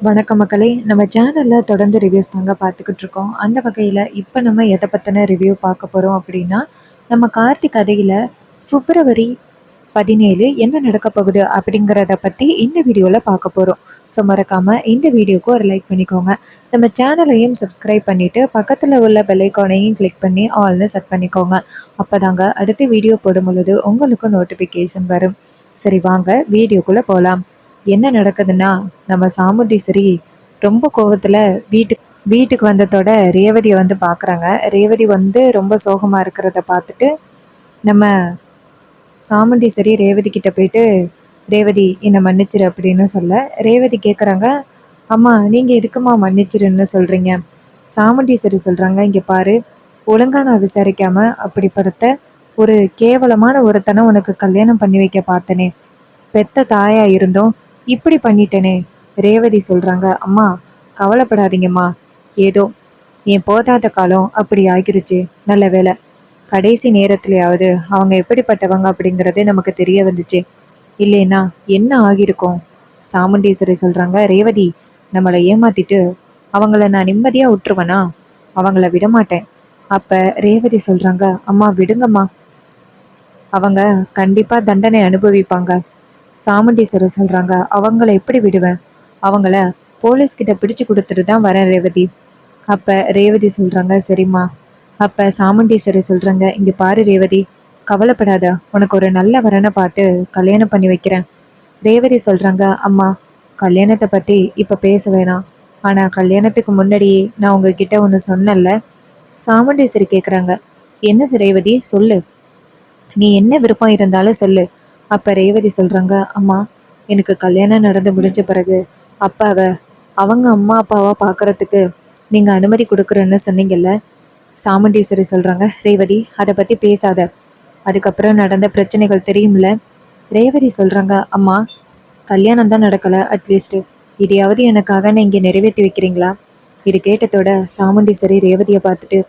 வணக்கம் மக்களே! நம்ம சேனல்ல தொடர்ந்து ரிவ்யூஸ் தாங்க பார்த்துக்கிட்டு இருக்கோம். அந்த வகையில இப்ப நம்ம எத பத்தின ரிவ்யூ பார்க்க போறோம் அப்படின்னா, நம்ம கார்த்திக் கதையில பிப்ரவரி 17 என்ன நடக்க போகுது அப்படிங்கிறத பத்தி இந்த வீடியோல பார்க்க போறோம். ஸோ மறக்காம இந்த வீடியோக்கு ஒரு லைக் பண்ணிக்கோங்க. நம்ம சேனலையும் சப்ஸ்கிரைப் பண்ணிட்டு பக்கத்துல உள்ள பெல் ஐகானையும் கிளிக் பண்ணி ஆல்னு செட் பண்ணிக்கோங்க. அப்பதாங்க அடுத்த வீடியோ போடும் பொழுது உங்களுக்கு நோட்டிஃபிகேஷன் வரும். சரி வாங்க வீடியோக்குள்ள போலாம். என்ன நடக்குதுன்னா, நம்ம சாமுண்டீஸ்வரி ரொம்ப கோவத்துல வீட்டுக்கு வீட்டுக்கு வந்ததோட ரேவதிய வந்து பார்க்குறாங்க. ரேவதி வந்து ரொம்ப சோகமா இருக்கிறத பார்த்துட்டு, நம்ம சாமுண்டீஸ்வரி ரேவதி கிட்ட போயிட்டு, "ரேவதி என்ன மன்னிச்சிரு" அப்படின்னு சொல்ல, ரேவதி கேட்குறாங்க, "அம்மா நீங்க எதுக்கும்மா மன்னிச்சிருன்னு சொல்றீங்க?" சாமுண்டீஸ்வரி சொல்றாங்க, "இங்க பாரு, ஒழுங்கா நான் விசாரிக்காம அப்படிப்பட்ட ஒரு கேவலமான ஒருத்தனை உனக்கு கல்யாணம் பண்ணி வைக்க பார்த்தனே. பெத்த தாயா இருந்தும் இப்படி பண்ணிட்டேனே." ரேவதி சொல்றாங்க, "அம்மா கவலைப்படாதீங்கம்மா. ஏதோ என் போதாத காலம் அப்படி ஆகிருச்சு. நல்ல வேளை. கடைசி நேரத்துலயாவது அவங்க எப்படிப்பட்டவங்க அப்படிங்கிறது நமக்கு தெரிய வந்துச்சு. இல்லைன்னா என்ன ஆகியிருக்கும்." சாமுண்டீஸ்வரி சொல்றாங்க, "ரேவதி நம்மளை ஏமாத்திட்டு அவங்கள நான் நிம்மதியா விட்டுருவேனா? அவங்கள விடமாட்டேன்." அப்ப ரேவதி சொல்றாங்க, "அம்மா விடுங்கம்மா. அவங்க கண்டிப்பா தண்டனை அனுபவிப்பாங்க." சாமுண்டீஸ்வரர் சொல்றாங்க, "அவங்கள எப்படி விடுவேன்? அவங்கள போலீஸ் கிட்ட பிடிச்சு கொடுத்துட்டு தான் வரேன் ரேவதி." அப்ப ரேவதி சொல்றாங்க, "சரிம்மா." அப்ப சாமுண்டீஸ்வரி சொல்றாங்க, "இங்க பாரு ரேவதி, கவலைப்படாத. உனக்கு ஒரு நல்ல வரனை பார்த்து கல்யாணம் பண்ணி வைக்கிறேன்." ரேவதி சொல்றாங்க, "அம்மா கல்யாணத்தை பத்தி இப்ப பேச வேணாம். ஆனா கல்யாணத்துக்கு முன்னாடியே நான் உங்ககிட்ட ஒன்று சொன்னேன்ல." சாமுண்டீஸ்வரி கேக்குறாங்க, "என்ன ரேவதி சொல்லு. நீ என்ன விருப்பம் இருந்தாலும் சொல்லு." அப்ப ரேவதி சொல்றாங்க, "அம்மா எனக்கு கல்யாணம் நடந்து முடிஞ்ச பிறகு அப்பாவை அவங்க அம்மா அப்பாவா பார்க்கறதுக்கு நீங்க அனுமதி கொடுக்குறேன்னு சொன்னீங்கல்ல." சாமுண்டீஸ்வரி சொல்றாங்க, "ரேவதி அதை பத்தி பேசாத. அதுக்கப்புறம் நடந்த பிரச்சனைகள் தெரியும்ல." ரேவதி சொல்றாங்க, "அம்மா கல்யாணம் தான் நடக்கல. அட்லீஸ்ட் இதையாவது எனக்காக நீங்க நிறைவேற்றி வைக்கிறீங்களா?" இது கேட்டதோட சாமுண்டீஸ்வரி ரேவதியை பார்த்துட்டு,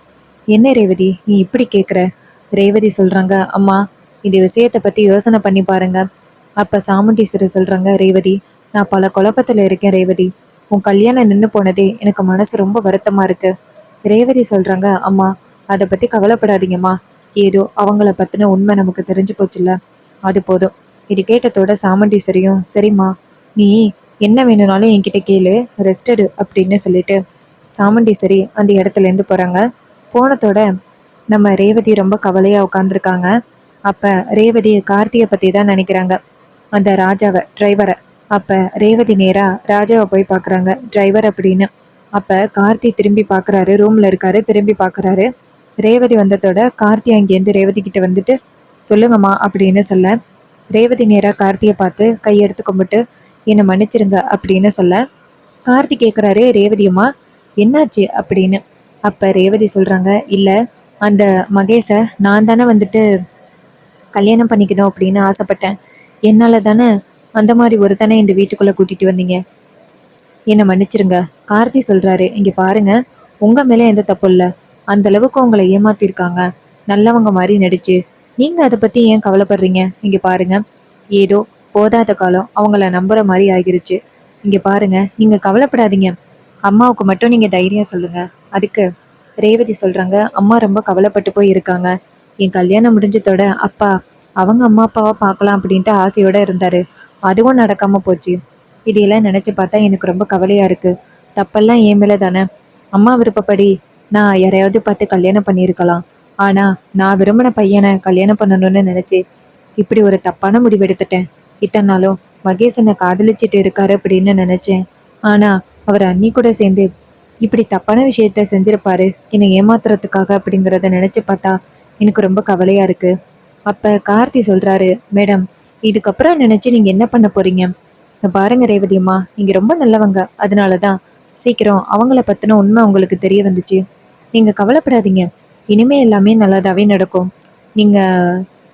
"என்ன ரேவதி நீ இப்படி கேட்குற?" ரேவதி சொல்றாங்க, "அம்மா இந்த விஷயத்தை பத்தி யோசனை பண்ணி பாருங்க." அப்ப சாமுண்டீஸ்வரி சொல்றாங்க, "ரேவதி நான் பல குழப்பத்துல இருக்கேன் ரேவதி. உன் கல்யாணம் நின்று போனதே எனக்கு மனசு ரொம்ப வருத்தமா இருக்கு." ரேவதி சொல்றாங்க, "அம்மா அதை பத்தி கவலைப்படாதீங்கம்மா. ஏதோ அவங்கள பத்தின உண்மை நமக்கு தெரிஞ்சு போச்சுல்ல, அது போதும்." இது கேட்டதோட சாமுண்டீஸ்வரியும், "சரிம்மா நீ என்ன வேணும்னாலும் என்கிட்ட கேளு, ரெஸ்ட் எடு" அப்படின்னு சொல்லிட்டு சாமுண்டீஸ்வரி அந்த இடத்துல இருந்து போறாங்க. போனதோட நம்ம ரேவதி ரொம்ப கவலையா உட்காந்துருக்காங்க. அப்ப ரேவதி கார்த்தியை பத்தி தான் நினைக்கிறாங்க, அந்த ராஜாவை, டிரைவரை. அப்ப ரேவதி நேரா ராஜாவை போய் பாக்குறாங்க, டிரைவர் அப்படின்னு. அப்ப கார்த்தி திரும்பி பாக்குறாரு, ரூம்ல இருக்காரு, திரும்பி பாக்குறாரு. ரேவதி வந்ததோட கார்த்தி அங்கேருந்து ரேவதி கிட்ட வந்துட்டு, "சொல்லுங்கம்மா" அப்படின்னு சொல்ல, ரேவதி நேரா கார்த்தியை பார்த்து கையெடுத்து கும்பிட்டு, "என்னை மன்னிச்சிருங்க" அப்படின்னு சொல்ல, கார்த்தி கேட்குறாரு, "ரேவதியம்மா என்னாச்சு?" அப்படின்னு. அப்ப ரேவதி சொல்றாங்க, "இல்ல அந்த மகேஷை நான் தானே வந்துட்டு கல்யாணம் பண்ணிக்கணும் அப்படின்னு ஆசைப்பட்டேன். என்னால தானே அந்த மாதிரி ஒருத்தனை இந்த வீட்டுக்குள்ள கூட்டிட்டு வந்தீங்க. என்னை மன்னிச்சிருங்க." கார்த்தி சொல்றாரு, "இங்க பாருங்க, உங்க மேல எந்த தப்பும் இல்ல. அந்த அளவுக்கு உங்களை ஏமாத்திருக்காங்க, நல்லவங்க மாதிரி நடிச்சு. நீங்க அதை பத்தி ஏன் கவலைப்படுறீங்க? இங்க பாருங்க, ஏதோ போதாத காலம் அவங்கள நம்புற மாதிரி ஆகிருச்சு. இங்க பாருங்க, நீங்க கவலைப்படாதீங்க. அம்மாவுக்கு மட்டும் நீங்க தைரியம் சொல்லுங்க." அதுக்கு ரேவதி சொல்றாங்க, "அம்மா ரொம்ப கவலைப்பட்டு போய் இருக்காங்க. என் கல்யாணம் முடிஞ்சதோட அப்பா அவங்க அம்மா அப்பாவை பார்க்கலாம் அப்படின்ட்டு ஆசையோட இருந்தாரு. அதுவும் நடக்காம போச்சு. இதையெல்லாம் நினைச்சு பார்த்தா எனக்கு ரொம்ப கவலையா இருக்கு. தப்பெல்லாம் என் மேல தானே. அம்மா விருப்பப்படி நான் யாரையாவது பார்த்து கல்யாணம் பண்ணியிருக்கலாம். ஆனா நான் விரும்பின பையனை கல்யாணம் பண்ணணும்னு நினைச்சு இப்படி ஒரு தப்பான முடிவு எடுத்துட்டேன். இத்தனை நாளும் மகேஷ் என்னை காதலிச்சிட்டு இருக்காரு அப்படின்னு நினைச்சேன். ஆனா அவர் அண்ணி கூட சேர்ந்து இப்படி தப்பான விஷயத்த செஞ்சிருப்பாரு என்னை ஏமாத்துறதுக்காக அப்படிங்கிறத நினைச்சு பார்த்தா எனக்கு ரொம்ப கவலையா இருக்கு." அப்ப கார்த்தி சொல்றாரு, "மேடம் இதுக்கப்புறம் நினைச்சு நீங்க என்ன பண்ண போறீங்க? இங்க பாருங்க ரேவதியம்மா, நீங்க ரொம்ப நல்லவங்க. அதனாலதான் சீக்கிரம் அவங்கள பத்தின உண்மை உங்களுக்கு தெரிய வந்துச்சு. நீங்க கவலைப்படாதீங்க. இனிமே எல்லாமே நல்லதாவே நடக்கும். நீங்க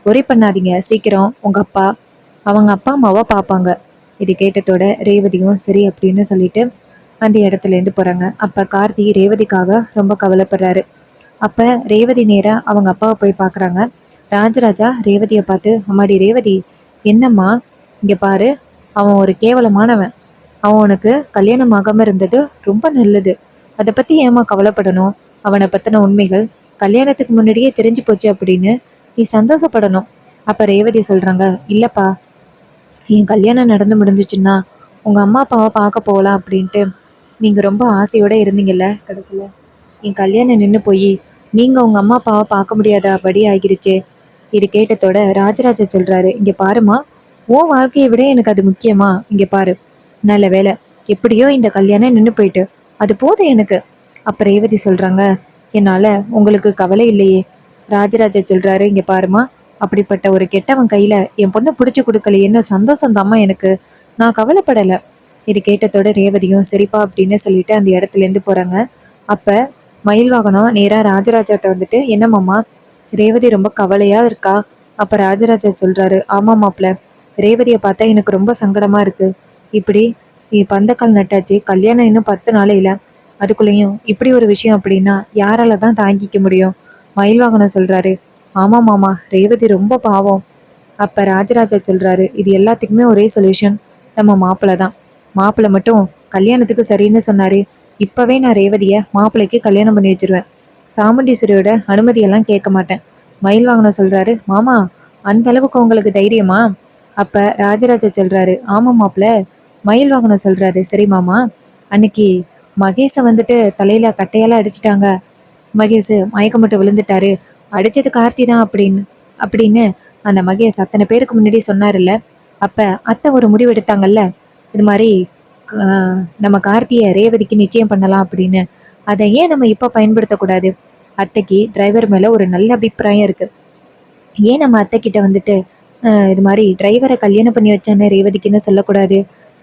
ஒரே பண்ணாதீங்க. சீக்கிரம் உங்க அப்பா அவங்க அப்பா அம்மாவா பார்ப்பாங்க." இது கேட்டதோட ரேவதியும் சரி அப்படின்னு சொல்லிட்டு அந்த இடத்துல இருந்து போறாங்க. அப்ப கார்த்தி ரேவதிக்காக ரொம்ப கவலைப்படுறாரு. அப்ப ரேவதி நேரா அவங்க அப்பாவை போய் பார்க்குறாங்க. ராஜராஜா ரேவதியை பார்த்து, "அம்மாடி ரேவதி, என்னம்மா இங்க பாரு, அவன் ஒரு கேவலமானவன். அவன் உனக்கு கல்யாணம் ஆகாம இருந்தது ரொம்ப நல்லது. அதை பத்தி ஏமா கவலைப்படணும்? அவனை பத்தின உண்மைகள் கல்யாணத்துக்கு முன்னாடியே தெரிஞ்சு போச்சு அப்படின்னு நீ சந்தோஷப்படணும். அப்ப ரேவதி சொல்றாங்க, இல்லப்பா, என் கல்யாணம் நடந்து முடிஞ்சிச்சுன்னா உங்க அம்மா அப்பாவை பார்க்க போகலாம் அப்படின்ட்டு நீங்க ரொம்ப ஆசையோட இருந்தீங்கல்ல, கடைசியில என் கல்யாணம் நின்று போய் நீங்க உங்க அம்மா அப்பாவை பார்க்க முடியாத படி ஆகிருச்சே. இது கேட்டதோட ராஜராஜ சொல்றாரு, இங்க பாருமா, உன் வாழ்க்கையை விட எனக்கு அது முக்கியமா? இங்க பாரு, நல்ல வேலை, எப்படியோ இந்த கல்யாணம் நின்று போயிட்டு அது போதும் எனக்கு. அப்ப ரேவதி சொல்றாங்க, என்னால உங்களுக்கு கவலை இல்லையே. ராஜராஜ சொல்றாரு, இங்க பாருமா, அப்படிப்பட்ட ஒரு கெட்டவன் கையில என் பொண்ணை பிடிச்சு கொடுக்கலையேன்னு சந்தோஷம் தாம்மா எனக்கு. நான் கவலைப்படல. இது கேட்டதோட ரேவதியும் சரிப்பா அப்படின்னு சொல்லிட்டு அந்த இடத்துல இருந்து போறாங்க. அப்ப மயில் வாகனம் நேரா ராஜராஜாட்ட வந்துட்டு, என்ன மாமா, ரேவதி ரொம்ப கவலையா இருக்கா? அப்ப ராஜராஜா சொல்றாரு, ஆமா மாப்ள, ரேவதியை பார்த்தா எனக்கு ரொம்ப சங்கடமா இருக்கு. இப்படி பந்தக்கால் நட்டாச்சு, கல்யாணம் இன்னும் 10 நாளையில, அதுக்குள்ளேயும் இப்படி ஒரு விஷயம் அப்படின்னா யாரால தான் தாங்கிக்க முடியும்? மயில் வாகனம் சொல்றாரு, ஆமா மாமா, ரேவதி ரொம்ப பாவம். அப்ப ராஜராஜா சொல்றாரு, இது எல்லாத்துக்குமே ஒரே சொல்யூஷன், நம்ம மாப்பிள்ளை தான். மாப்பிள்ளை மட்டும் கல்யாணத்துக்கு சரின்னு சொன்னாரு, இப்பவே நான் ரேவதிய மாப்பிள்ளைக்கு கல்யாணம் பண்ணி வச்சிருவேன். சாமுண்டீஸ்வரியோட அனுமதியெல்லாம் கேட்க மாட்டேன். மயில் வாகனம் சொல்றாரு, மாமா, அந்த அளவுக்கு உங்களுக்கு தைரியமா? அப்ப ராஜராஜா சொல்றாரு, ஆமா மாப்பிள்ள. மயில் வாகனம் சொல்றாரு, சரி மாமா, அன்னைக்கு மகேஷை வந்துட்டு தலையில கட்டையால அடிச்சிட்டாங்க. மகேஷ் மயக்கம் மட்டும் விழுந்துட்டாரு, அடிச்சது கார்த்தி தான் அப்படின்னு அப்படின்னு அந்த மகேஷ் அத்தனை பேருக்கு முன்னாடி சொன்னாருல்ல. அப்ப அத்தை ஒரு முடிவு எடுத்தாங்கல்ல, இது மாதிரி நம்ம கார்த்தியை ரேவதிக்கு நிச்சயம் பண்ணலாம் அப்படின்னு. அதை ஏன் நம்ம இப்ப பயன்படுத்தக்கூடாது? அத்தைக்கு டிரைவர் மேல ஒரு நல்ல அபிப்பிராயம் இருக்கு. ஏன் நம்ம அத்தை கிட்ட வந்துட்டு இது மாதிரி டிரைவரை கல்யாணம் பண்ணி வச்சானே ரேவதிக்குன்னு சொல்லக்கூடாது?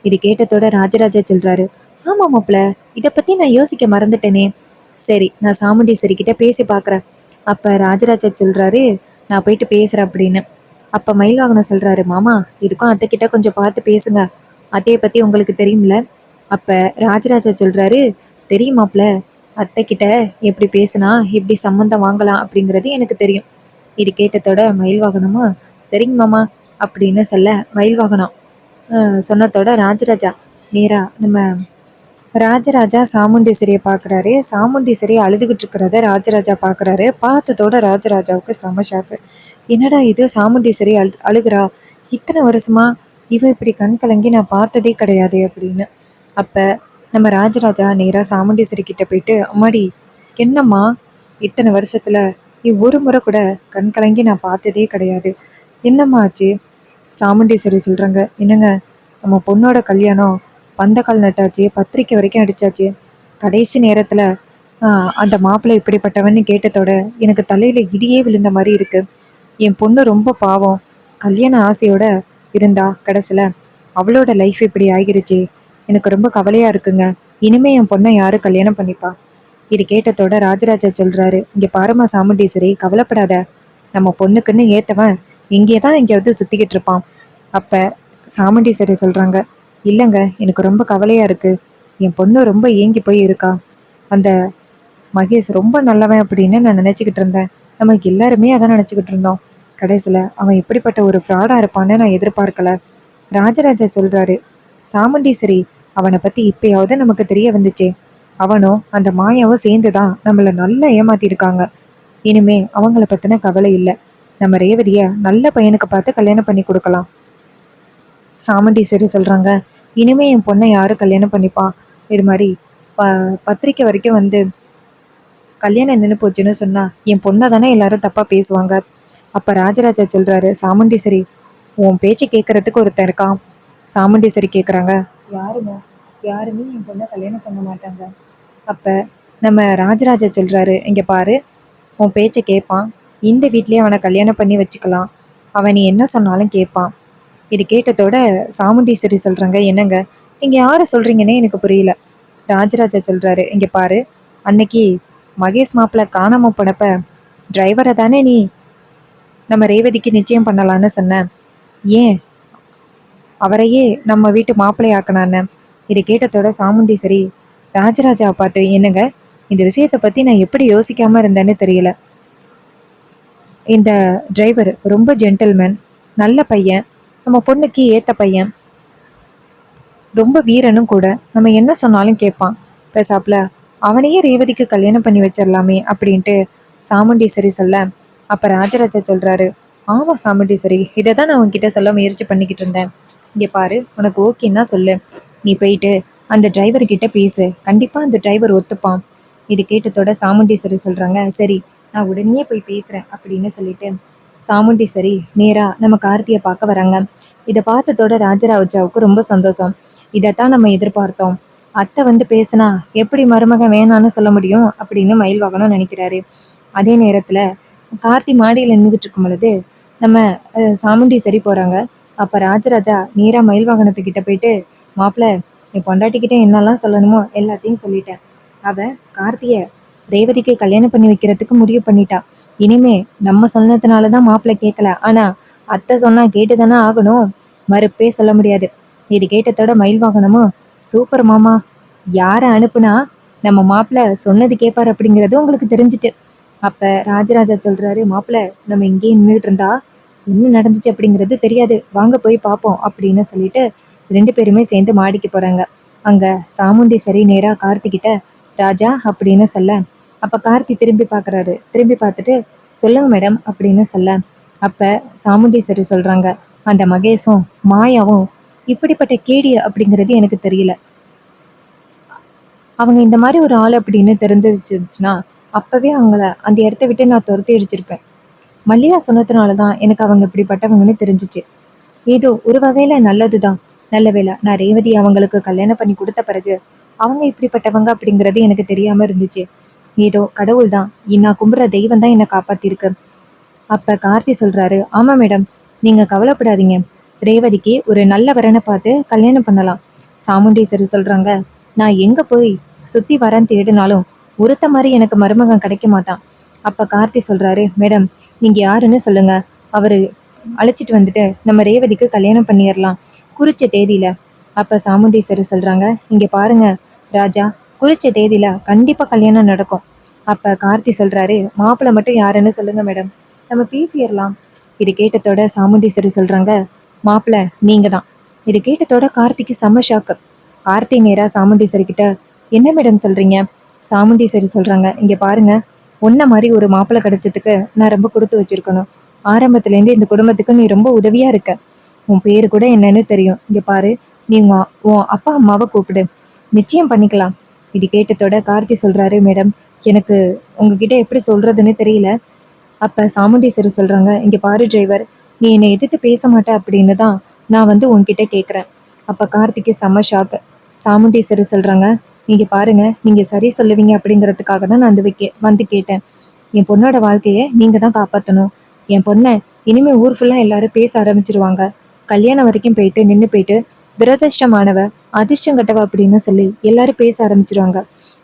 இது கேட்டதோட ராஜராஜா சொல்றாரு, ஆமா மாப்ள, இதை பத்தி நான் யோசிக்க மறந்துட்டேனே. சரி, நான் சாமுண்டீஸ்வரி கிட்ட பேசி பாக்குறேன். அப்ப ராஜராஜா சொல்றாரு, நான் போயிட்டு பேசுறேன் அப்படின்னு. அப்ப மயில்வாகனம் சொல்றாரு, மாமா, இதுக்கும் அத்தை கிட்ட கொஞ்சம் பார்த்து பேசுங்க, அத்தையை பத்தி உங்களுக்கு தெரியும்ல. அப்ப ராஜராஜா சொல்றாரு, தெரியுமாப்ல, அத்தை கிட்ட எப்படி பேசுனா எப்படி சம்மந்தம் வாங்கலாம் அப்படிங்கிறது எனக்கு தெரியும். இது கேட்டதோட மயில் வாகனமும் சரிங்க மாமா அப்படின்னு சொல்ல, மயில் வாகனம் சொன்னதோட ராஜராஜா நேரா நம்ம ராஜராஜா சாமுண்டீஸ்வரியை பார்க்குறாரு. சாமுண்டீஸ்வரி அழுதுகிட்டு இருக்கிறத ராஜராஜா பார்க்குறாரு. பார்த்ததோட ராஜராஜாவுக்கு செம ஷாக்கு. என்னடா இது, சாமுண்டீஸ்வரி அழுகுறா, இத்தனை வருஷமா இவ இப்படி கண் கலங்கி நான் பார்த்ததே கிடையாது அப்படின்னு. அப்ப நம்ம ராஜராஜா நேராக சாமுண்டீஸ்வரி கிட்ட போயிட்டு, அம்மாடி, என்னம்மா, இத்தனை வருஷத்துல ஒரு முறை கூட கண் கலங்கி நான் பார்த்ததே கிடையாது, என்னம்மா ஆச்சு? சாமுண்டீஸ்வரி சொல்றாங்க, என்னங்க, நம்ம பொண்ணோட கல்யாணம் பந்தக்கால் நட்டாச்சு, பத்திரிக்கை வரைக்கும் அடிச்சாச்சு, கடைசி நேரத்துல அந்த மாப்பிள்ளை இப்படிப்பட்டவன்னு கேட்டதோட எனக்கு தலையில இடியே விழுந்த மாதிரி இருக்கு. என் பொண்ணு ரொம்ப பாவம், கல்யாண ஆசையோட இருந்தா, கடைசியில அவளோட லைஃப் இப்படி ஆகிருச்சு, எனக்கு ரொம்ப கவலையா இருக்குங்க. இனிமே என் பொண்ணை யாரு கல்யாணம் பண்ணிப்பா? இது கேட்டதோட ராஜராஜா சொல்றாரு, இங்க பாருமா சாமுண்டீஸ்வரி, கவலைப்படாத, நம்ம பொண்ணுக்குன்னு ஏத்தவன் இங்கேதான் எங்கேயாவது சுத்திக்கிட்டு இருப்பான். அப்ப சாமுண்டீஸ்வரி சொல்றாங்க, இல்லைங்க, எனக்கு ரொம்ப கவலையா இருக்கு, என் பொண்ணு ரொம்ப ஏங்கி போய் இருக்கா. அந்த மகேஷ் ரொம்ப நல்லவன் அப்படின்னு நான் நினைச்சுக்கிட்டு இருந்தேன். நம்ம எல்லாருமே அதான் நினைச்சுக்கிட்டு இருந்தோம். கடைசியில அவன் இப்படிப்பட்ட ஒரு ஃப்ராடா இருப்பான்னு நான் எதிர்பார்க்கல. ராஜராஜா சொல்றாரு, சாமுண்டீஸ்வரி, அவனை பத்தி இப்பயாவது நமக்கு தெரிய வந்துச்சே, அவனும் அந்த மாயாவும் சேர்ந்துதான் நம்மள நல்லா ஏமாத்திருக்காங்க. இனிமே அவங்கள பத்தின கவலை இல்லை, நம்ம ரேவதிய நல்ல பையனுக்கு பார்த்து கல்யாணம் பண்ணி கொடுக்கலாம். சாமுண்டீஸ்வரி சொல்றாங்க, இனிமே என் பொண்ணை யாரு கல்யாணம் பண்ணிப்பா? இது மாதிரி பத்திரிக்கை வரைக்கும் வந்து கல்யாணம் நின்று போச்சுன்னு சொன்னா என் பொண்ணை தானே எல்லாரும் தப்பா பேசுவாங்க. அப்ப ராஜராஜா சொல்றாரு, சாமுண்டீஸ்வரி, உன் பேச்சு கேட்கறதுக்கு ஒருத்தன் இருக்கான். சாமுண்டீஸ்வரி கேட்குறாங்க, யாருங்க? யாருமே என் பொண்ணை கல்யாணம் பண்ண மாட்டாங்க. அப்ப நம்ம ராஜராஜா சொல்றாரு, இங்க பாரு, உன் பேச்சை கேட்பான், இந்த வீட்லயே அவனை கல்யாணம் பண்ணி வச்சுக்கலாம், அவன் நீ என்ன சொன்னாலும் கேட்பான். இது கேட்டதோட சாமுண்டீஸ்வரி சொல்றாங்க, என்னங்க, நீங்க யாரை சொல்றீங்கன்னே எனக்கு புரியல. ராஜராஜா சொல்றாரு, இங்க பாரு, அன்னைக்கு மகேஷ் மாப்பிள்ள காணாம போனப்ப டிரைவரை தானே நீ நம்ம ரேவதிக்கு நிச்சயம் பண்ணலான்னு சொன்ன, ஏன் அவரையே நம்ம வீட்டு மாப்பிள்ளை ஆக்கினான்னு. இதை கேட்டதோட சாமுண்டீஸ்வரி ராஜராஜாவை பார்த்து, என்னங்க, இந்த விஷயத்தை பத்தி நான் எப்படி யோசிக்காம இருந்தேன்னு தெரியல. இந்த டிரைவர் ரொம்ப ஜென்டில்மேன், நல்ல பையன், நம்ம பொண்ணுக்கு ஏத்த பையன். ரொம்ப வீரனும் கூட. நம்ம என்ன சொன்னாலும் கேட்பான். பேசாப்புல அவனையே ரேவதிக்கு கல்யாணம் பண்ணி வச்சிடலாமே அப்படின்ட்டு சாமுண்டீஸ்வரி சொல்ல, அப்ப ராஜராஜா சொல்றாரு, ஆமா சாமுண்டீஸ்வரி, இதை தான் நான் உன்கிட்ட சொல்ல முயற்சி பண்ணிக்கிட்டு இருந்தேன். இங்க பாரு, உனக்கு ஓகேன்னா சொல்லு. நீ போயிட்டு அந்த டிரைவர் கிட்ட பேசு, கண்டிப்பா அந்த டிரைவர் ஒத்துப்பான். இது கேட்டதோட சாமுண்டீஸ்வரி சொல்றாங்க, சரி நான் உடனே போய் பேசுறேன் அப்படின்னு சொல்லிட்டு சாமுண்டீஸ்வரி நேரா நம்ம கார்த்தியை பார்க்க வராங்க. இதை பார்த்ததோட ராஜராஜாவுக்கு ரொம்ப சந்தோஷம். இதைத்தான் நம்ம எதிர்பார்த்தோம். அத்தை வந்து பேசுனா எப்படி மருமகன் வேணான்னு சொல்ல முடியும் அப்படின்னு மயில்வாகனம் நினைக்கிறாரு. அதே நேரத்துல கார்த்தி மாடியில் நின்றுகிட்டு இருக்கும் பொழுது நம்ம சாமுண்டீஸ்வரி போறாங்க. அப்ப ராஜராஜா நேரா மயில் வாகனத்துக்கிட்ட போயிட்டு, மாப்பிள்ள, என் பொண்டாட்டிக்கிட்ட என்னெல்லாம் சொல்லணுமோ எல்லாத்தையும் சொல்லிட்டேன். அவ கார்த்திய ரேவதிக்கு கல்யாணம் பண்ணி வைக்கிறதுக்கு முடிவு பண்ணிட்டா. இனிமே நம்ம சொன்னதுனாலதான் மாப்பிள்ள கேட்கல, ஆனா அத்தை சொன்னா கேட்டுதானே ஆகணும். மறுப்பே சொல்ல முடியாது. இது கேட்டதோட மயில் வாகனமும், சூப்பர் மாமா, யார அனுப்புனா நம்ம மாப்பிள்ள சொன்னது கேட்பாரு அப்படிங்கிறது உங்களுக்கு தெரிஞ்சுட்டு. அப்ப ராஜராஜா சொல்றாரு, மாப்பிள்ள, நம்ம இங்கேயே நின்றுட்டு இருந்தா என்ன நடந்துச்சு அப்படிங்கிறது தெரியாது, வாங்க போய் பார்ப்போம் அப்படின்னு சொல்லிட்டு 2 பேருமே சேர்ந்து மாடிக்கு போறாங்க. அங்க சாமுண்டீஸ்வரி நேரா கார்த்திகிட்ட ராஜா அப்படின்னு சொல்ல, அப்ப கார்த்தி திரும்பி பார்க்கறாரு. திரும்பி பார்த்துட்டு சொல்லுங்க மேடம் அப்படின்னு சொல்ல, அப்ப சாமுண்டீஸ்வரி சொல்றாங்க, அந்த மகேஷும் மாயாவும் இப்படிப்பட்ட கேடி அப்படிங்கிறது எனக்கு தெரியல. அவங்க இந்த மாதிரி ஒரு ஆள் அப்படின்னு தெரிஞ்சிருச்சுன்னா அப்பவே அவங்கள அந்த இடத்த விட்டு நான் துரத்தி அடிச்சிருப்பேன். மல்லிகா சொன்னதுனாலதான் எனக்கு அவங்க இப்படிப்பட்டவங்கன்னு தெரிஞ்சிச்சு. ஏதோ ஒரு வகையில நல்லதுதான். நல்ல வேளை நான் ரேவதி அவங்களுக்கு கல்யாணம் பண்ணி கொடுத்த பிறகு அவங்க இப்படிப்பட்டவங்க அப்படிங்கிறது எனக்கு தெரியாம இருந்துச்சு. ஏதோ கடவுள் தான், நான் கும்புற தெய்வம் தான் என்னை காப்பாத்திருக்கு. அப்ப கார்த்தி சொல்றாரு, ஆமா மேடம், நீங்க கவலைப்படாதீங்க. ரேவதிக்கு ஒரு நல்ல வரனை பார்த்து கல்யாணம் பண்ணலாம். சாமுண்டீஸ்வரி சொல்றாங்க, நான் எங்க போய் சுத்தி வரேன் தேடினாலும் ஒருத்த மாதிரி எனக்கு மருமகன் கிடைக்க மாட்டான். அப்ப கார்த்தி சொல்றாரு, மேடம் நீங்க யாருன்னு சொல்லுங்க, அவரு அழைச்சிட்டு வந்துட்டு நம்ம ரேவதிக்கு கல்யாணம் பண்ணிடலாம் குறிச்ச தேதியில. அப்ப சாமுண்டீஸ்வரி சொல்றாங்க, இங்க பாருங்க ராஜா, குறிச்ச தேதியில கண்டிப்பா கல்யாணம் நடக்கும். அப்ப கார்த்தி சொல்றாரு, மாப்பிள்ளை மட்டும் யாருன்னு சொல்லுங்க மேடம், நம்ம பேசிடலாம். இது கேட்டதோட சாமுண்டீஸ்வரி சொல்றாங்க, மாப்பிள்ள நீங்க தான். இது கேட்டதோட கார்த்திக்கு செம்ம ஷாக்கு. கார்த்தி நேரா சாமுண்டீஸ்வரி கிட்ட, என்ன மேடம் சொல்றீங்க? சாமுண்டீஸ்வரி சொல்றாங்க, இங்க பாருங்க, உன்ன மாதிரி ஒரு மாப்பிள்ளை கிடைச்சதுக்கு நான் ரொம்ப கொடுத்து வச்சிருக்கணும். ஆரம்பத்துல இருந்து இந்த குடும்பத்துக்கு நீ ரொம்ப உதவியா இருக்க. உன் பேரு கூட என்னன்னு தெரியும். இங்க பாரு, நீ உன் அப்பா அம்மாவை கூப்பிடு, நிச்சயம் பண்ணிக்கலாம். இது கேட்டதோட கார்த்தி சொல்றாரு, மேடம் எனக்கு உங்ககிட்ட எப்படி சொல்றதுன்னு தெரியல. அப்ப சாமுண்டீஸ்வரி சொல்றாங்க, இங்க பாரு டிரைவர், நீ என்னை எதிர்த்து பேச மாட்ட அப்படின்னு தான் நான் வந்து உன்கிட்ட கேட்குறேன். அப்ப கார்த்திக்கு செம்ம ஷாக்கு. சாமுண்டீஸ்வரி சொல்றாங்க, நீங்க பாருங்க, நீங்க சரி சொல்லுவீங்க அப்படிங்கிறதுக்காக தான் நான் வந்து கேட்டேன். என் பொண்ணோட வாழ்க்கையை நீங்க தான் காப்பாற்றணும். என் பொண்ணை இனிமே ஊர் ஃபுல்லா எல்லாரும் பேச ஆரம்பிச்சிருவாங்க. கல்யாணம் வரைக்கும் போயிட்டு நின்று போயிட்டு துரதிருஷ்டமானவ, அதிர்ஷ்டம் கட்டவ அப்படின்னு சொல்லி எல்லாரும் பேச ஆரம்பிச்சிருவாங்க.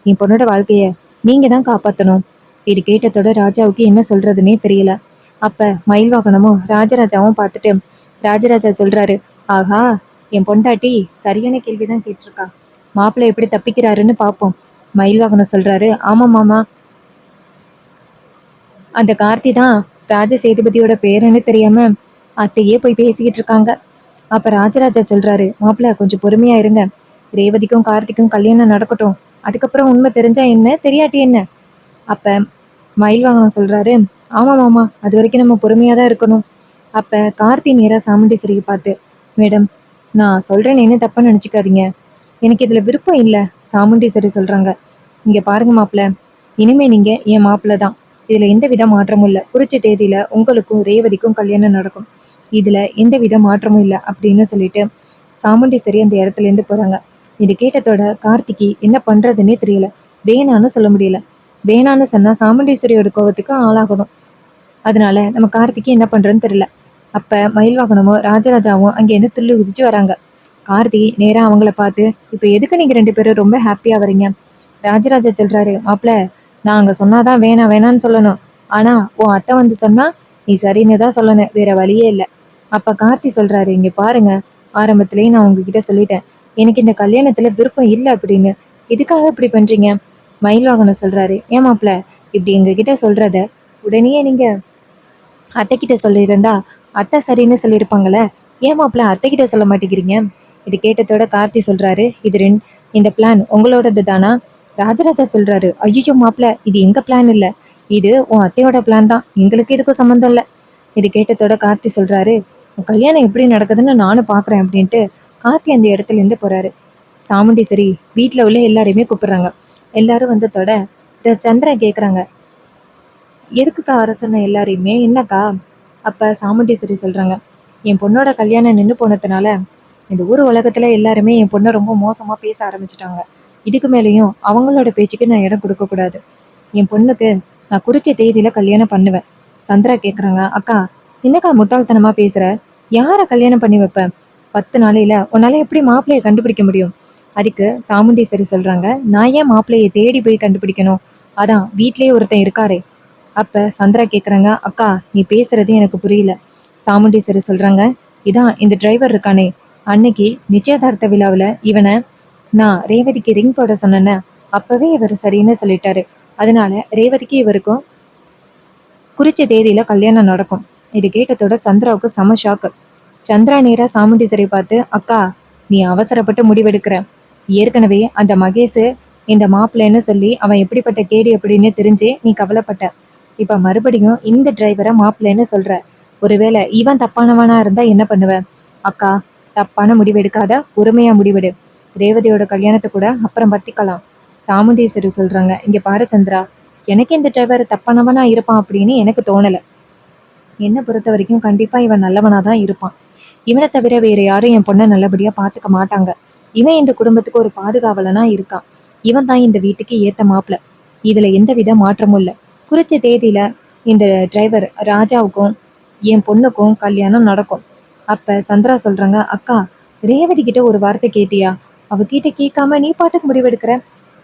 என் பொண்ணோட வாழ்க்கைய நீங்க தான் காப்பாற்றணும். இது கேட்டதோட ராஜாவுக்கு என்ன சொல்றதுன்னே தெரியல. அப்ப மயில் வாகனமும் ராஜராஜாவும் பார்த்துட்டு ராஜராஜா சொல்றாரு, ஆஹா, என் பொண்டாட்டி சரியான கேள்விதான் கேட்டிருக்கா. மாப்பிள்ளை எப்படி தப்பிக்கிறாருன்னு பார்ப்போம். மயில் வாகனம் சொல்றாரு, ஆமா மாமா, அந்த கார்த்தி தான் ராஜ சேதுபதியோட பேருன்னு தெரியாம அத்தையே போய் பேசிக்கிட்டு இருக்காங்க. அப்ப ராஜராஜா சொல்றாரு, மாப்பிள்ள கொஞ்சம் பொறுமையா இருங்க, ரேவதிக்கும் கார்த்திக்கும் கல்யாணம் நடக்கட்டும், அதுக்கப்புறம் உண்மை தெரிஞ்சா என்ன, தெரியாட்டி என்ன. அப்ப மயில் வாகனம் சொல்றாரு, ஆமா மாமா, அது வரைக்கும் நம்ம பொறுமையா தான் இருக்கணும். அப்ப கார்த்தி நேரா சாமுண்டீஸ்வரியை பார்த்து, மேடம் நான் சொல்றேன்னு என்ன தப்பா நினைச்சுக்காதீங்க, எனக்கு இதுல விருப்பம் இல்லை. சாமுண்டீஸ்வரி சொல்றாங்க, இங்க பாருங்க மாப்பிள்ள, இனிமே நீங்க என் மாப்பிள்ள தான். இதுல எந்த வித மாற்றமும் இல்லை. குறிச்ச தேதியில உங்களுக்கும் ரேவதிக்கும் கல்யாணம் நடக்கும். இதுல எந்த வித மாற்றமும் இல்லை அப்படின்னு சொல்லிட்டு சாமுண்டீஸ்வரி அந்த இடத்துல இருந்து போறாங்க. இது கேட்டதோட கார்த்திக்கு என்ன பண்றதுன்னே தெரியல. வேணான்னு சொல்ல முடியல. வேணான்னு சொன்னா சாமுண்டீஸ்வரியோட கோவத்துக்கு ஆளாகணும். அதனால நம்ம கார்த்திக்கு என்ன பண்றதுன்னு தெரியல. அப்ப மயில் வாகனமும் ராஜராஜாவும் அங்கேருந்து துள்ளி குதிச்சு வராங்க. கார்த்தி நேரா அவங்கள பார்த்து, இப்ப எதுக்கு நீங்க 2 பேரும் ரொம்ப ஹாப்பியா வரீங்க? ராஜராஜா சொல்றாரு, மாப்பிள்ள, நாங்க சொன்னாதான் வேணாம் வேணான்னு சொல்லணும். ஆனா உன் அத்தை வந்து சொன்னா நீ சரின்னு தான் சொல்லணும், வேற வழியே இல்லை. அப்ப கார்த்தி சொல்றாரு, இங்க பாருங்க, ஆரம்பத்திலேயே நான் உங்ககிட்ட சொல்லிட்டேன், எனக்கு இந்த கல்யாணத்துல விருப்பம் இல்லை அப்படின்னு. எதுக்காக இப்படி பண்றீங்க? மயில் வாகனம் சொல்றாரு, ஏன் மாப்பிள்ள, இப்படி எங்க கிட்ட சொல்றத உடனே நீங்க அத்தை கிட்ட சொல்லியிருந்தா அத்தை சரின்னு சொல்லியிருப்பாங்கல்ல, ஏன் மாப்பிள்ள அத்தை கிட்ட சொல்ல மாட்டேங்கிறீங்க? இது கேட்டதோட கார்த்தி சொல்றாரு, இந்த பிளான் உங்களோடது தானா? ராஜராஜா சொல்றாரு, ஐயோ மாப்பிள்ள, இது எங்க பிளான் இல்ல, இது உன் அத்தையோட பிளான் தான், எங்களுக்கு இதுக்கும் சம்மந்தம் இல்ல. இது கேட்டதோட கார்த்தி சொல்றாரு, உன் கல்யாணம் எப்படி நடக்குதுன்னு நானும் பாக்குறேன் அப்படின்ட்டு கார்த்தி அந்த இடத்துல இருந்து போறாரு. சாமுண்டீஸ்வரி வீட்டுல உள்ள எல்லாரையுமே கூப்பிடுறாங்க. எல்லாரும் வந்ததோட சந்திரா கேக்குறாங்க, எதுக்குக்கா வர சொன்ன எல்லாரையுமே, என்னக்கா? அப்ப சாமுண்டீஸ்வரி சொல்றாங்க, என் பொண்ணோட கல்யாணம் நின்று போனதுனால இந்த ஊர் உலகத்துல எல்லாருமே என் பொண்ணை ரொம்ப மோசமா பேச ஆரம்பிச்சிட்டாங்க. இதுக்கு மேலேயும் அவங்களோட பேச்சுக்கு நான் இடம் கொடுக்க கூடாது. என் பொண்ணுக்கு நான் குறிச்ச தேதியில கல்யாணம் பண்ணுவேன். சந்திரா கேக்குறாங்க, அக்கா என்னக்கா முட்டாள்தனமா பேசுற? யார கல்யாணம் பண்ணி வைப்ப? 10 நாளையில உன்னால எப்படி மாப்பிள்ளைய கண்டுபிடிக்க முடியும்? அதுக்கு சாமுண்டீஸ்வரி சொல்றாங்க, நான் ஏன் மாப்பிள்ளைய தேடி போய் கண்டுபிடிக்கணும்? அதான் வீட்லயே ஒருத்தன் இருக்காரே. அப்ப சந்திரா கேக்குறாங்க, அக்கா நீ பேசுறது எனக்கு புரியல. சாமுண்டீஸ்வரி சொல்றாங்க, இதான் இந்த டிரைவர் இருக்கானே, அன்னைக்கு நிச்சயதார்த்த விழாவுல இவனை நான் ரேவதிக்கு ரிங் போட சொன்னேன்னு அப்பவே இவர் சரின்னு சொல்லிட்டாரு. அதனால ரேவதிக்கு இவருக்கும் குறிச்ச தேதியில கல்யாணம் நடக்கும். இது கேட்டதோட சந்திராவுக்கு செம ஷாக்கு. சந்திரா நேரா சாமுண்டீஸ்வரி பார்த்து, அக்கா நீ அவசரப்பட்டு முடிவெடுக்கிற. ஏற்கனவே அந்த மகேஷ் இந்த மாப்பிள்ளைன்னு சொல்லி அவன் எப்படிப்பட்ட கேடி அப்படின்னு தெரிஞ்சே நீ கவலைப்பட்ட. இப்ப மறுபடியும் இந்த டிரைவரை மாப்பிள்ளைன்னு சொல்ற. ஒருவேளை இவன் தப்பானவனா இருந்தா என்ன பண்ணுவ? அக்கா தப்பான முடிவு எடுக்காத, பொறுமையா முடிவெடு. ரேவதியோட கல்யாணத்தை கூட அப்புறம் பத்திக்கலாம். சாமுண்டீஸ்வரி சொல்றாங்க, இங்க பாரு சந்திரா, எனக்கு இந்த டிரைவர் தப்பானவனா இருப்பான் அப்படின்னு எனக்கு தோணல. என்னை பொறுத்த வரைக்கும் கண்டிப்பா இவன் நல்லவனா தான் இருப்பான். இவனை தவிர வேற யாரும் என் பொண்ணை நல்லபடியா பாத்துக்க மாட்டாங்க. இவன் இந்த குடும்பத்துக்கு ஒரு பாதுகாவலனா இருக்கான். இவன் தான் இந்த வீட்டுக்கு ஏத்த மாப்பிள. இதுல எந்தவித மாற்றமும் இல்ல. குறிச்ச தேதியில இந்த டிரைவர் ராஜாவுக்கும் என் பொண்ணுக்கும் கல்யாணம் நடக்கும். அப்ப சந்திரா சொல்றாங்க, அக்கா ரேவதி கிட்ட ஒரு வார்த்தை கேட்டியா? அவகிட்ட கேட்காம நீ பாட்டுக்கு முடிவெடுக்கிற.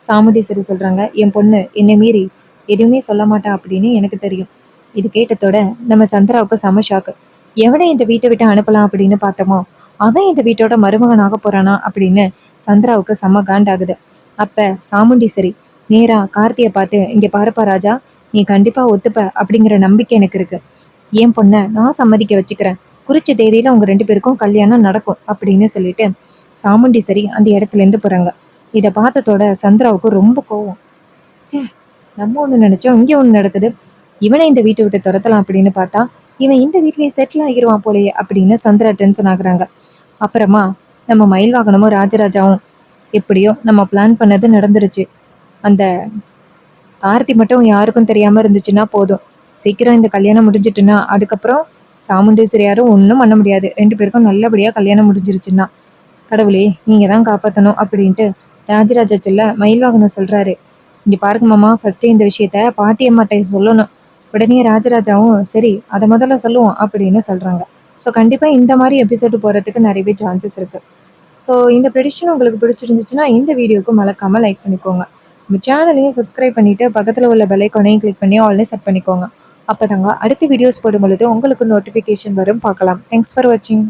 சாமுண்டீஸ்வரி சொல்றாங்க, என் பொண்ணு என்னை மீறி எதுவுமே சொல்ல மாட்டா அப்படின்னு எனக்கு தெரியும். இது கேட்டதோட நம்ம சந்திராவுக்கு செம ஷாக்கு. எவனை இந்த வீட்டை விட்டு அனுப்பலாம் அப்படின்னு பார்த்தோமோ அவன் இந்த வீட்டோட மருமகனாக போறானா அப்படின்னு சந்திராவுக்கு செம காண்டாகுது. அப்ப சாமுண்டீஸ்வரி நேரா கார்த்தியை பார்த்து, இங்க பாருப்பா ராஜா, நீ கண்டிப்பா ஒத்துப்ப அப்படிங்கிற நம்பிக்கை எனக்கு இருக்கு. என் பொண்ண நான் சம்மதிக்க வச்சுக்கிறேன். குறிச்ச தேதியில உங்க 2 பேருக்கும் கல்யாணம் நடக்கும் அப்படின்னு சொல்லிட்டு சாமுண்டீஸ்வரி அந்த இடத்துல இருந்து போறாங்க. இதை பார்த்ததோட சந்திராவுக்கு ரொம்ப கோவம். ச்சே, நம்ம ஒண்ணு நினைச்சோம், இங்க ஒண்ணு நடக்குது. இவனை இந்த வீட்டை விட்டு துரத்தலாம் அப்படின்னு பார்த்தா இவன் இந்த வீட்லயே செட்டில் ஆகிருவான் போலயே அப்படின்னு சந்திரா டென்ஷன் ஆகுறாங்க. அப்புறமா நம்ம மயில் வாகனமும் ராஜராஜாவும் எப்படியோ நம்ம பிளான் பண்ணது நடந்துருச்சு. அந்த கார்த்தி மட்டும் யாருக்கும் தெரியாம இருந்துச்சுன்னா போதும். சீக்கிரம் இந்த கல்யாணம் முடிஞ்சிட்டுன்னா அதுக்கப்புறம் சாமுண்டீஸ்வரி யாரும் ஒன்றும் பண்ண முடியாது. 2 பேருக்கும் நல்லபடியா கல்யாணம் முடிஞ்சிருச்சுன்னா. கடவுளே நீங்க தான் காப்பாற்றணும் அப்படின்ட்டு ராஜராஜா சொல்ல மயில் வாகனம் சொல்றாரு, இங்க பாருங்க மாமா, ஃபர்ஸ்ட் இந்த விஷயத்த பாட்டியம்மாட்ட சொல்லணும். உடனே ராஜராஜாவும் சரி அதை முதல்ல சொல்லுவோம் அப்படின்னு சொல்றாங்க. ஸோ கண்டிப்பா இந்த மாதிரி எபிசோடு போறதுக்கு நிறையவே சான்சஸ் இருக்கு. ஸோ இந்த ப்ரெடிக்ஷன் உங்களுக்கு பிடிச்சிருந்துச்சுன்னா இந்த வீடியோக்கு மறக்காம லைக் பண்ணிக்கோங்க. நம்ம சேனலையும் சப்ஸ்கிரைப் பண்ணிட்டு பக்கத்தில் உள்ள பெல் ஐகானையும் கிளிக் பண்ணி ஆல்னே செட் பண்ணிக்கோங்க. அப்போதாங்க அடுத்த வீடியோஸ் போடும் பொழுது உங்களுக்கு நோட்டிஃபிகேஷன் வரும். பார்க்கலாம். தேங்க்ஸ் ஃபார் வாட்சிங்.